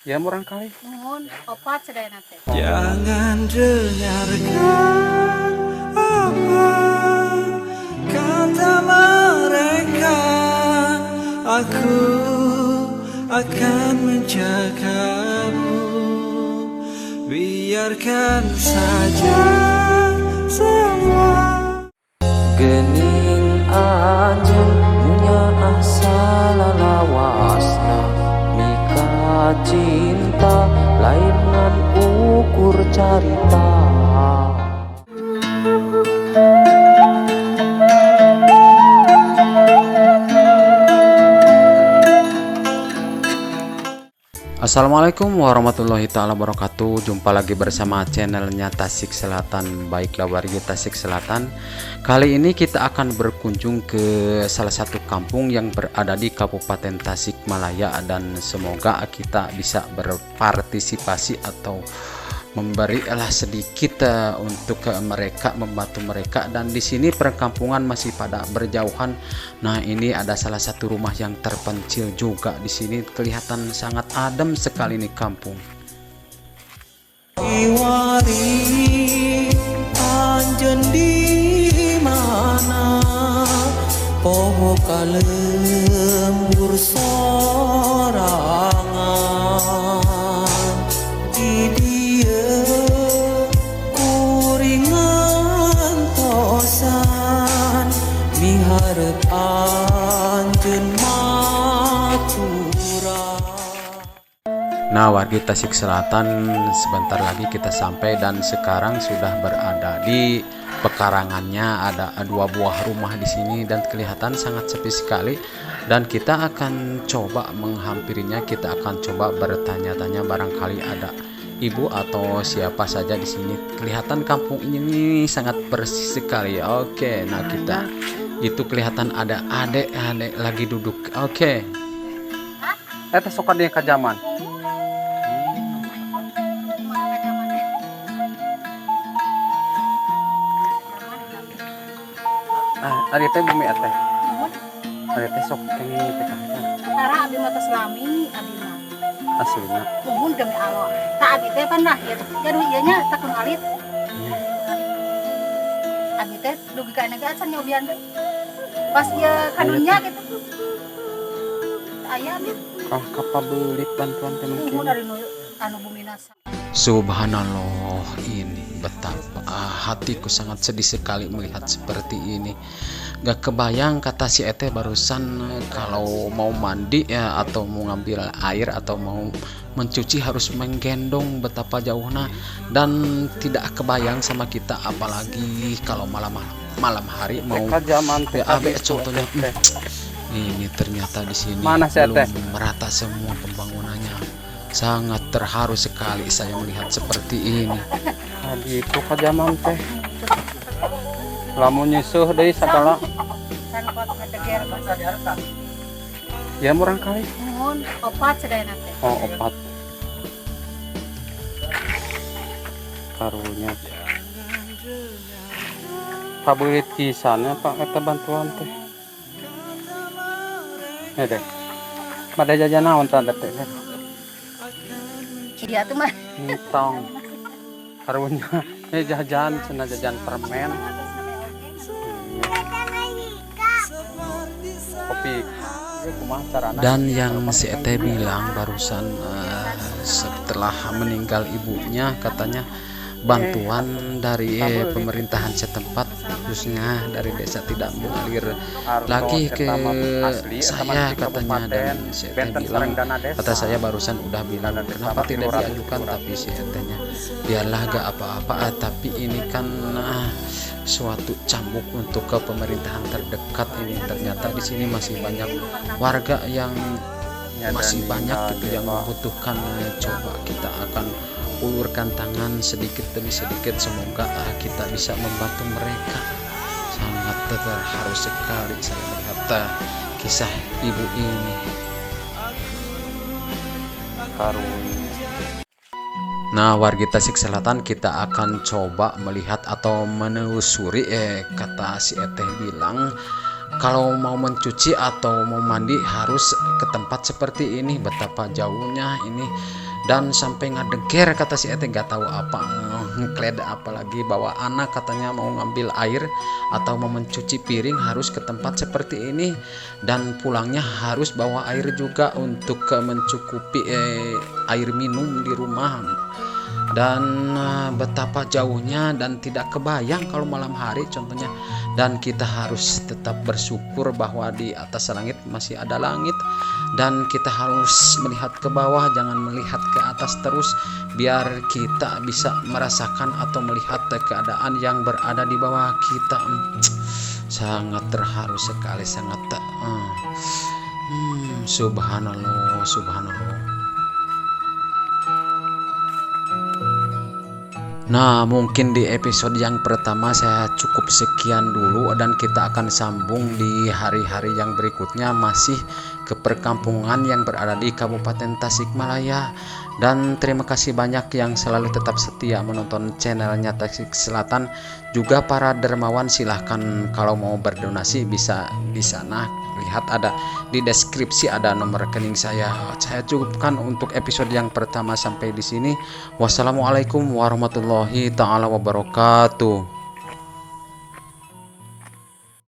Ya murang kali. Nuhun, opat sedayana teh. Jangan dengarkan apa kata mereka. Aku akan menjagamu. Biarkan saja semua. Gening anjeun punya asa lalawasna mika cinta lain ngan ukur carita. Assalamualaikum warahmatullahi taala wabarakatuh. Jumpa lagi bersama channelnya Tasik Selatan. Baiklah warga Tasik Selatan, kali ini kita akan berkunjung ke salah satu kampung yang berada di Kabupaten Tasikmalaya, dan semoga kita bisa berpartisipasi atau memberilah sedikit untuk mereka, membantu mereka. Dan di sini perkampungan masih pada berjauhan. Nah, ini ada salah satu rumah yang terpencil juga. Di sini kelihatan sangat adem sekali nih kampung. Iwari anjeun di mana poho kalembur sorangan di dieu kuringan tosan miharep anjeun matura. Nah, warga Tasik Selatan, sebentar lagi kita sampai dan sekarang sudah berada di pekarangannya. Ada dua buah rumah di sini dan kelihatan sangat sepi sekali. Dan kita akan coba menghampirinya. Kita akan coba bertanya-tanya, barangkali ada ibu atau siapa saja di sini. Kelihatan kampung ini sangat bersih sekali. Oke, nah kita itu kelihatan ada adik-adik lagi duduk. Oke. Eta suka dia kajaman. Ari teh bumi teh. Nuhun, Ari teh sok kenging teh kan. tara abi mah tos lami, abi mah. Aslina. Nuhun demi Allah. Tak abi teh pan lahir. Gaduh ieu nya takun alit. Abi teh dugi ka negara acan nyobian teh. Pas ieu kadunya gitu. Aya abi. Kapabelit bantuan teh Nuhun mungkin. dari anu bumi nasa. Subhanallah, ini betapa hatiku sangat sedih sekali melihat seperti ini. Gak kebayang kata si Ete barusan, kalau mau mandi ya atau mau ngambil air atau mau mencuci harus menggendong, betapa jauhnya. Dan tidak kebayang sama kita, apalagi kalau malam hari mau ya, abe contohnya. Ini ternyata di sini belum merata semua pembangunannya. Sangat terharu sekali saya melihat seperti ini. Tadi itu kajaman teh. Lamun nyusuh deui sagala. Kan pot ngedeger basa. Ya murang kali. Nuhun, opat sedayana teh. Oh, opat. Karunya. Pabeulit pisannya Pak eta bantuan teh. Ya deh. Mada jajan naon tanda teh. Iya tuh mah. Tong. Karunya jajan cenah jajan permen. Kopi. Kumaha carana? Dan yang si Ete bilang barusan, setelah meninggal ibunya, katanya bantuan dari pemerintahan setempat, khususnya dari desa, tidak mengalir lagi ke saya katanya. Dan si Ete bilang, kata saya barusan udah bilang kenapa tidak diajukan, tapi si Etenya biarlah gak apa-apa, tapi ini kan suatu cambuk untuk ke pemerintahan terdekat ini. Ternyata di sini masih banyak warga yang masih banyak gitu yang membutuhkan. Coba kita akan ulurkan tangan sedikit demi sedikit, semoga kita bisa membantu mereka. Sangat terharu sekali saya melihat kisah ibu ini. Nah, warga Tasik Selatan, kita akan coba melihat atau menelusuri kata si Eteh bilang kalau mau mencuci atau mau mandi harus ke tempat seperti ini. Betapa jauhnya ini dan sampai ngadeger kata si Ete gak tahu apa ngekled apalagi bawa anak katanya mau ngambil air atau mau mencuci piring harus ke tempat seperti ini dan pulangnya harus bawa air juga untuk mencukupi air minum di rumah dan betapa jauhnya dan tidak kebayang kalau malam hari contohnya dan kita harus tetap bersyukur bahwa di atas langit masih ada langit dan kita harus melihat ke bawah jangan melihat ke atas terus biar kita bisa merasakan atau melihat keadaan yang berada di bawah kita. Sangat terharu sekali sangat subhanallah subhanallah. Nah, mungkin di episode yang pertama saya cukup sekian dulu dan kita akan sambung di hari-hari yang berikutnya masih ke perkampungan yang berada di Kabupaten Tasikmalaya. Dan terima kasih banyak yang selalu tetap setia menonton channelnya Tasik Selatan. Juga para dermawan silahkan kalau mau berdonasi bisa di sana. Lihat ada di deskripsi ada nomor rekening saya. Saya cukupkan untuk episode yang pertama sampai di sini. Wassalamualaikum warahmatullahi taala wabarakatuh.